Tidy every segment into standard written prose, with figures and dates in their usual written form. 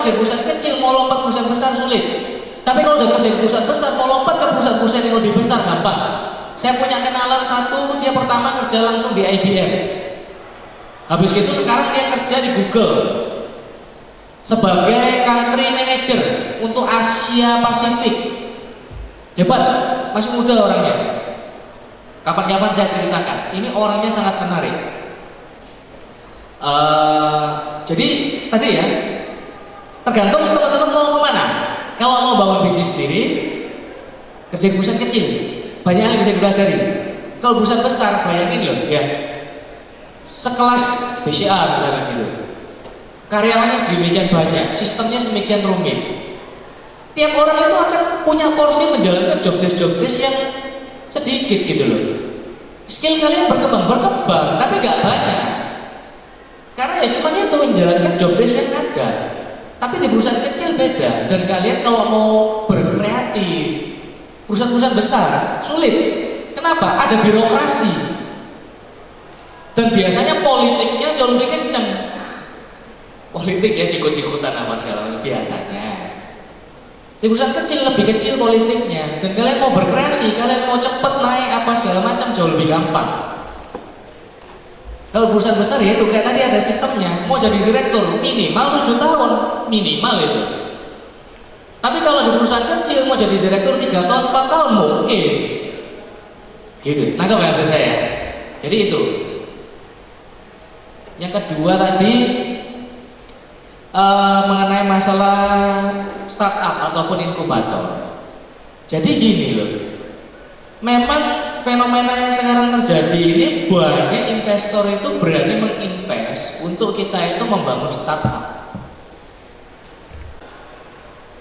kerja di perusahaan kecil mau lompat perusahaan besar sulit. Tapi kalau udah kerja di perusahaan besar mau lompat ke perusahaan-perusahaan yang lebih besar gampang. Saya punya kenalan satu, dia pertama kerja langsung di IBM. Habis itu sekarang dia kerja di Google sebagai country manager untuk Asia Pasifik. Hebat, masih muda orangnya. Kapan-kapan saya ceritakan. Ini orangnya sangat menarik. Jadi tadi ya, tergantung teman-teman mau kemana. Kalau mau bangun bisnis sendiri, kerja di perusahaan kecil, banyak yang bisa dipelajari. Kalau perusahaan besar, bayangin loh, ya, sekelas BCA misalnya gitu. Karyawannya sedemikian banyak, sistemnya sedemikian rumit. Tiap orang itu akan punya porsi menjalankan job desk yang sedikit gitu loh. Skill kalian berkembang, tapi nggak banyak. Karena ya cuma itu menjalankan job desk yang ada. Tapi di perusahaan kecil beda. Dan kalian kalau mau berkreatif, perusahaan-perusahaan besar sulit. Kenapa? Ada birokrasi. Dan biasanya politiknya jauh lebih kenceng. Politik ya sikut-sikutan apa segala macam biasanya. Di perusahaan kecil lebih kecil politiknya. Dan kalian mau berkreasi, kalian mau cepet naik apa segala macam jauh lebih gampang. Kalau perusahaan besar ya itu kayak tadi ada sistemnya. Mau jadi direktur minimal 7 tahun, minimal itu. Tapi kalau di perusahaan kecil mau jadi direktur 3 tahun, 4 tahun mungkin. Gitu. Nangkep maksud saya? Jadi itu. Yang kedua tadi mengenai masalah startup ataupun inkubator. Jadi gini loh. Memang fenomena yang sekarang terjadi ini banyak investor itu berani menginvest untuk kita itu membangun startup.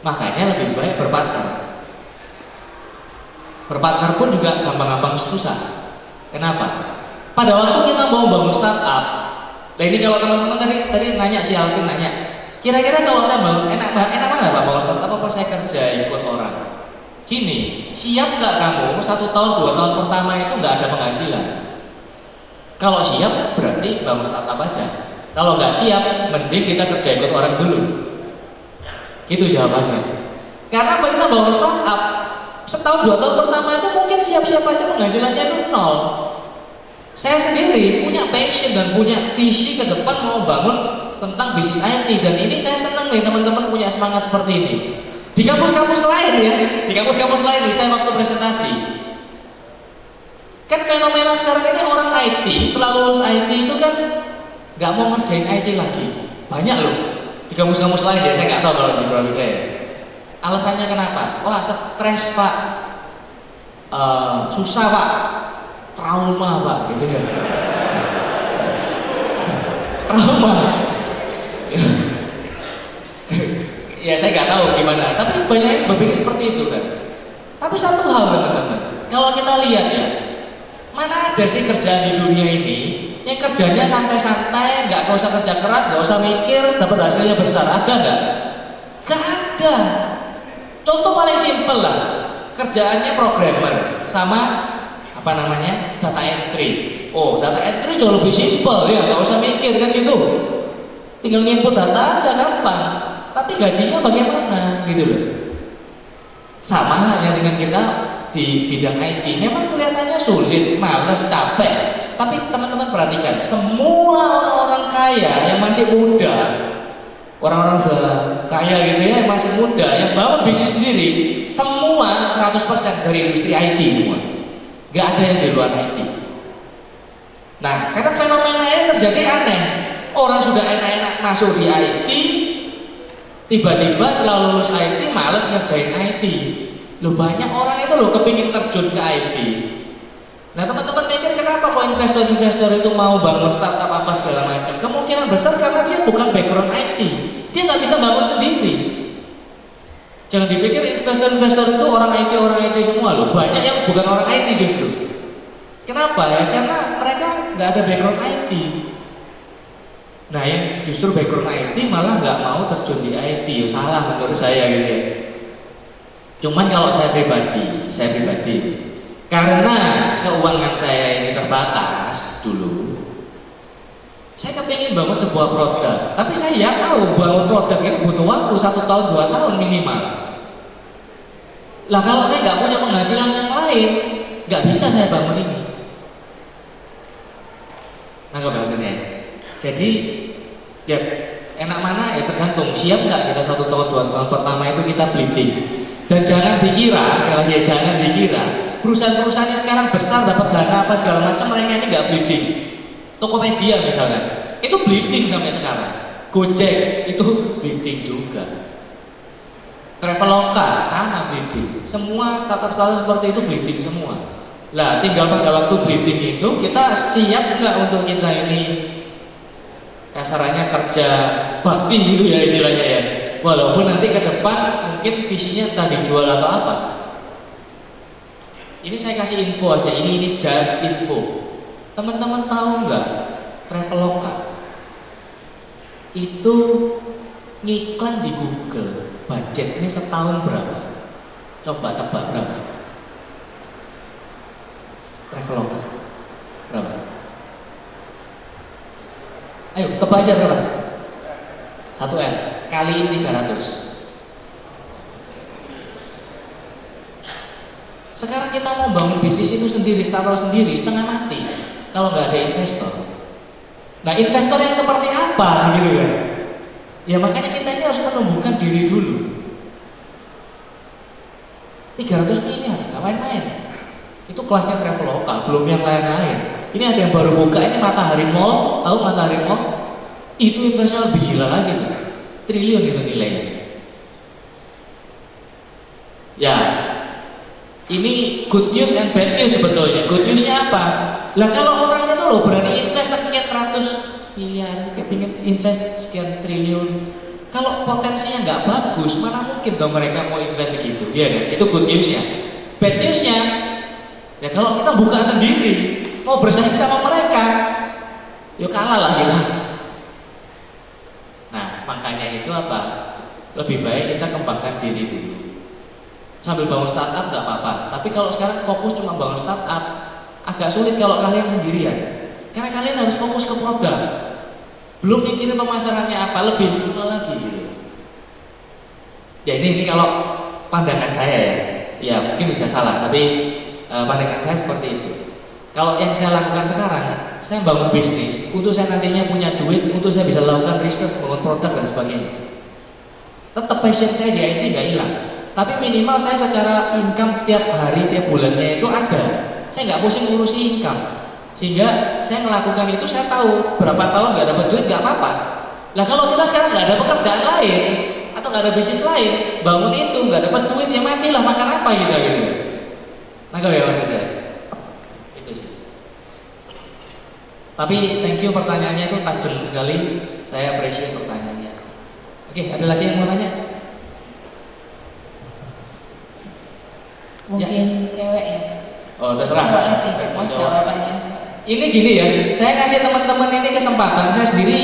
Makanya lebih baik berpartner. Berpartner pun juga gampang-gampang susah. Kenapa? Pada waktu kita mau bangun startup, nah ini kalau teman-teman tadi nanya, si Alvin nanya, kira-kira kalau saya bangun enak mana Pak bangun startup apa saya kerja ikut orang? Gini, siap nggak kamu 1 tahun 2 tahun pertama itu nggak ada penghasilan? Kalau siap berarti bangun startup aja. Kalau nggak siap, mending kita kerja ikut orang dulu. Itu jawabannya. Karena kita bangun startup, 1 tahun 2 tahun pertama itu mungkin siap-siap aja penghasilannya itu 0. Saya sendiri punya passion dan punya visi ke depan mau bangun tentang bisnis IT, dan ini saya senang nih teman-teman punya semangat seperti ini. Di kampus-kampus lain ya, di kampus-kampus lain nih saya waktu presentasi. Kan fenomena sekarang ini orang IT setelah lulus IT itu kan nggak mau ngerjain IT lagi. Banyak loh di kampus-kampus lain ya, saya nggak tahu kalau di Bali saya. Alasannya kenapa? Wah stres Pak, susah Pak, trauma Pak, gitu ya. Trauma. Ya saya nggak tahu gimana, tapi banyak yang berpikir seperti itu kan. Tapi satu hal teman-teman, kalau kita lihat ya, mana ada sih kerjaan di dunia ini yang kerjanya santai-santai, nggak usah kerja keras, nggak usah mikir, dapat hasilnya besar, ada nggak? Nggak ada. Contoh paling simpel lah, kerjaannya programmer sama apa namanya data entry. Oh data entry jauh lebih simpel ya, nggak usah mikir kan gitu, tinggal input data aja gampang. Tapi gajinya bagaimana gitu loh. Sama halnya dengan kita di bidang IT, memang kelihatannya sulit, malas, capek. Tapi teman-teman perhatikan, semua orang-orang kaya yang masih muda, orang-orang kaya gitu ya, yang masih muda, yang bangun bisnis sendiri, semua 100% dari industri IT semua. Gak ada yang di luar IT. Nah, karena fenomena ini terjadi aneh. Orang sudah enak-enak masuk di IT, tiba-tiba setelah lulus IT males ngerjain IT. Loh banyak orang itu loh kepingin terjun ke IT. Nah teman-teman mikir kenapa kok investor-investor itu mau bangun startup apa segala macam? Kemungkinan besar karena dia bukan background IT, dia nggak bisa bangun sendiri. Jangan dipikir investor-investor itu orang IT semua loh. Banyak yang bukan orang IT justru. Kenapa ya? Karena mereka nggak ada background IT. Nah yang justru background IT malah nggak mau terjun di IT, ya salah menurut saya gitu ya. Cuman kalau saya pribadi, karena keuangan saya ini terbatas dulu, Saya kepingin bangun sebuah produk, tapi saya tahu bahwa produk ini butuh waktu 1 tahun 2 tahun minimal. Lah kalau saya nggak punya penghasilan yang lain, nggak bisa saya bangun ini. Nah, maksudnya. Jadi ya enak mana ya tergantung siap nggak kita 1 tahun 2 tahun pertama itu kita bleeding. Dan jangan dikira, sekali lagi jangan dikira perusahaan-perusahaan yang sekarang besar dapat dana apa segala macam mereka ini nggak bleeding. Tokopedia misalnya itu bleeding sampai sekarang. Gojek itu bleeding juga. Traveloka sama bleeding. Semua startup seperti itu bleeding semua. Lah tinggal pada waktu bleeding itu kita siap nggak untuk kita ini kasarannya kerja bakti gitu ya istilahnya ya. Walaupun nanti ke depan mungkin visinya entah dijual atau apa. Ini saya kasih info aja, ini just info. Teman-teman tahu nggak Traveloka itu ngiklan di Google budgetnya setahun berapa? Coba tebak berapa? Traveloka berapa? Ayo tebak aja berapa? 1M kali 300. Sekarang kita mau bangun bisnis itu sendiri, startup sendiri, setengah mati kalau nggak ada investor. Nah, investor yang seperti apa gitu kan? Ya makanya kita ini harus menumbuhkan diri dulu. 300 miliar, nggak main-main. Itu kelasnya Traveloka, belum yang lain-lain. Ini ada yang baru buka, ini Matahari Mall, tahu Matahari Mall? Itu investor lebih gila lagi tuh. Triliun itu nilainya. Ya, ini good news and bad news sebetulnya. Good newsnya apa? Lah kalau orang itu loh berani invest sekian ratus miliar, kepingin invest sekian triliun, kalau potensinya nggak bagus, mana mungkin dong mereka mau invest segitu? Iya kan? Itu good newsnya. Bad newsnya, ya kalau kita buka sendiri, mau bersaing sama mereka, yuk kalah lah kita. Nah makanya itu apa? Lebih baik kita kembangkan diri dulu. Sambil bangun startup nggak apa-apa. Tapi kalau sekarang fokus cuma bangun startup, agak sulit kalau kalian sendirian. Karena kalian harus fokus ke produk. Belum mikirin pemasarannya apa, lebih lama lagi gitu. Ya ini kalau pandangan saya ya. Ya mungkin bisa salah, tapi pandangan saya seperti itu. Kalau yang saya lakukan sekarang, saya bangun bisnis untuk saya nantinya punya duit, untuk saya bisa lakukan riset, bangun produk dan sebagainya. Tetap passion saya di IT nggak hilang. Tapi minimal saya secara income tiap hari, tiap bulannya itu ada. Saya nggak pusing ngurusi income. Sehingga saya melakukan itu, saya tahu berapa tahun nggak dapat duit nggak apa-apa. Lah kalau kita sekarang nggak ada pekerjaan lain atau nggak ada bisnis lain, bangun itu nggak dapat duit ya matilah, makan apa kita gitu. Nggak ya maksudnya? Itu sih. Tapi thank you pertanyaannya itu tajam sekali. Saya appreciate pertanyaannya. Oke, ada lagi yang mau tanya? Mungkin ya. Cewek ya? Oh terserah. Mas jawabannya. Ini gini ya, saya kasih teman-teman ini kesempatan. Saya sendiri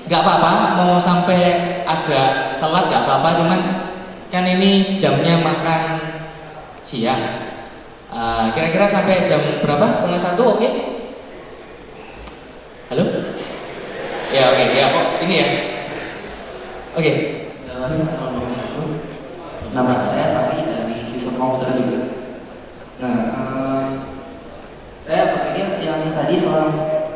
nggak apa-apa, mau sampai agak telat nggak apa-apa. Cuman kan ini jamnya makan siang. Kira-kira sampai jam berapa? 12:30, oke? Halo? Ya oke, ya kok ini ya. Oke. Assalamualaikum. Nama saya Fahri dari sistem komputer juga. Nah, saya berpikir yang tadi soal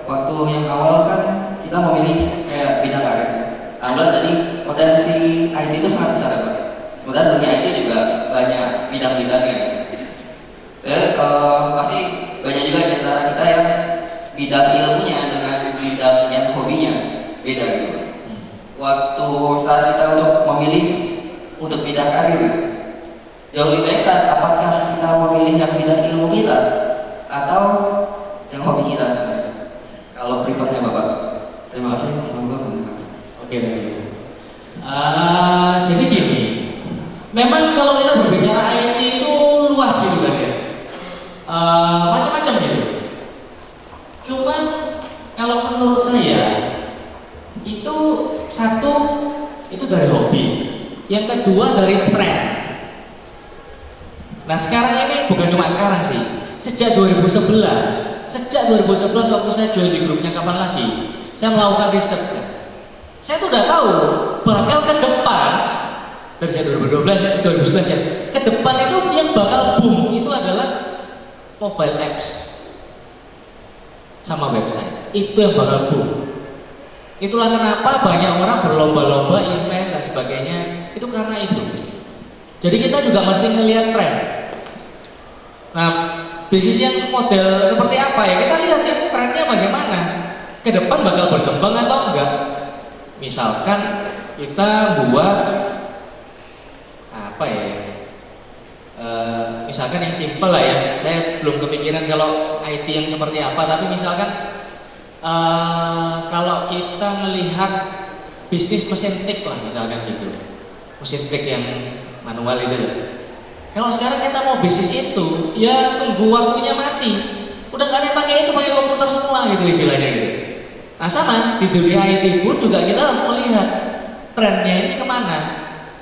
waktu yang awal kan kita memilih kayak bidang karir. Awal tadi potensi IT itu sangat besar ya Pak. Sementara dunia IT juga banyak bidang-bidangnya. Saya pasti banyak juga di antara kita yang bidang ilmunya dengan bidang yang hobinya beda gitu. Waktu saat kita untuk memilih untuk bidang karir, jauh lebih baik saat apakah kita memilih yang bidang ilmu kita atau yang hobi kita. Kalau prefernya Bapak. Terima kasih. Assalamualaikum. Oke. Jadi gini, memang kalau kita berbicara IT itu luas gitu kan ya, macam-macam gitu. Cuman kalau menurut saya itu satu itu dari hobi, yang kedua dari tren. Nah sekarang ini bukan cuma sekarang sih, sejak 2011 waktu saya join di grupnya kapan lagi, saya melakukan research kan. Saya tuh udah tahu bakal ke depan dari saya 2012 ya, 2011 ya, ke depan itu yang bakal boom itu adalah mobile apps sama website. Itu yang bakal boom. Itulah kenapa banyak orang berlomba-lomba invest dan sebagainya. Itu karena itu. Jadi kita juga mesti ngelihat tren. Nah, bisnis yang model seperti apa ya? Kita lihat ya trennya bagaimana. Ke depan bakal berkembang atau enggak? Misalkan kita buat apa ya? Misalkan yang simple lah ya. Saya belum kepikiran kalau IT yang seperti apa. Tapi misalkan kalau kita melihat bisnis mesin tik lah misalkan gitu, mesin tik yang manual itu loh. Kalau sekarang kita mau bisnis itu, ya tunggu waktunya mati. Udah gak ada yang pakai itu, pakai komputer semua gitu istilahnya gitu. Nah sama di dunia IT pun juga kita harus melihat trennya ini kemana.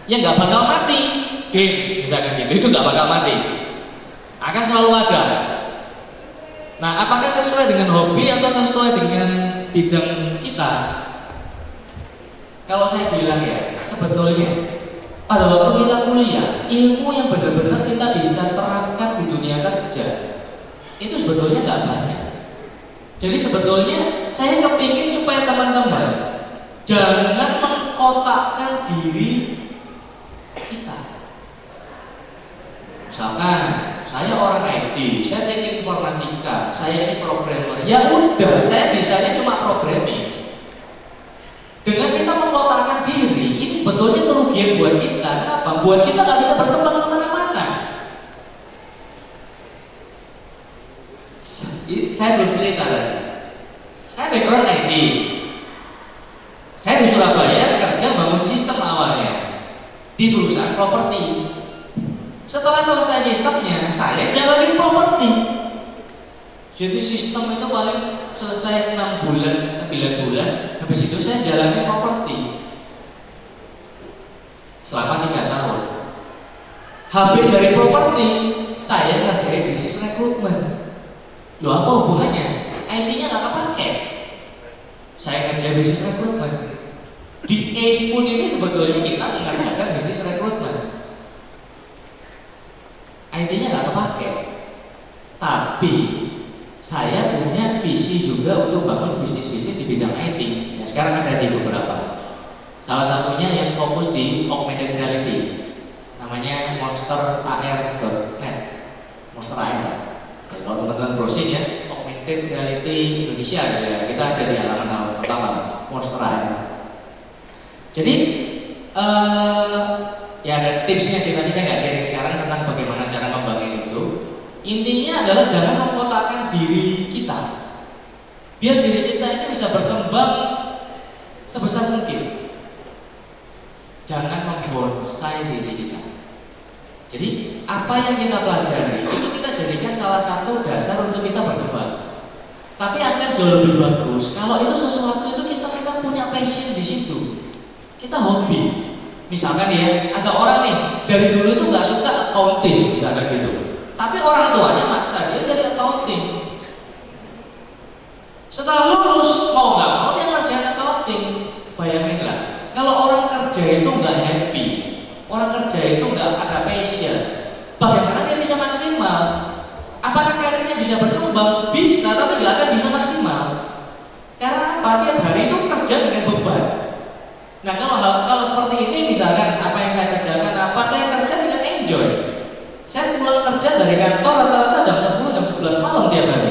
Ya nggak bakal mati, games misalkan gitu, itu nggak bakal mati, akan selalu ada. Nah apakah sesuai dengan hobi atau sesuai dengan bidang kita? Kalau saya bilang ya, sebetulnya pada waktu kita kuliah, ilmu yang benar-benar kita bisa terapkan di dunia kerja itu sebetulnya nggak banyak. Jadi sebetulnya saya kepingin supaya teman-teman jangan mengkotakkan diri kita. Misalkan saya orang IT, saya teknik informatika, saya ini programmer. Ya udah, saya bisanya cuma programming. Dengan kita mengkotakkan diri, ini sebetulnya kerugian buat kita. Kenapa? Buat kita nggak bisa berkembang kemana-mana. Saya belum cerita lagi. Saya background IT. Saya di Surabaya kerja bangun sistem awalnya di perusahaan properti. Setelah selesai sistemnya, saya jalanin properti. Jadi sistem itu paling selesai 6 bulan, 9 bulan. Habis itu saya jalanin properti selama 3 tahun. Habis dari properti, saya ngerjain bisnis rekrutmen. Loh apa hubungannya? IT-nya nggak kepake. Saya kerja bisnis rekrutmen. Di ACE pun ini sebetulnya kita mengerjakan bisnis rekrutmen. IT-nya nggak kepake. Tapi saya punya visi juga untuk bangun bisnis-bisnis di bidang IT. Ya, sekarang ada sih beberapa. Salah satunya yang fokus di augmented reality. Namanya monsterAR.net. Monster AR. Ya, kalau teman-teman browsing ya, augmented reality Indonesia ya, kita ada di halaman pertama, Monster AR. Jadi ya ada tipsnya sih, tapi saya nggak sharing sekarang tentang bagaimana cara membangun itu. Intinya adalah jangan mengkotakkan diri kita. Biar diri kita ini bisa berkembang sebesar mungkin. Jangan membonsai diri kita. Jadi apa yang kita pelajari itu kita jadikan salah satu dasar untuk kita berkembang. Tapi akan jauh lebih bagus kalau itu sesuatu itu kita punya passion di situ. Kita hobi. Misalkan ya, ada orang nih dari dulu itu nggak suka accounting, misalkan gitu. Tapi orang tuanya maksa dia jadi accounting. Setelah lulus mau nggak mau dia ngerjain accounting. Bayanginlah, kalau orang kerja itu nggak happy, orang kerja itu nggak ada passion, bagaimana dia bisa maksimal? Apakah karirnya bisa berkembang? Bisa, tapi nggak akan bisa maksimal. Karena apa? Tiap hari itu kerja dengan beban. Nah kalau seperti ini misalkan apa yang saya kerjakan, saya kerja dengan enjoy. Saya pulang kerja dari kantor rata-rata jam 10 jam 11 malam tiap hari.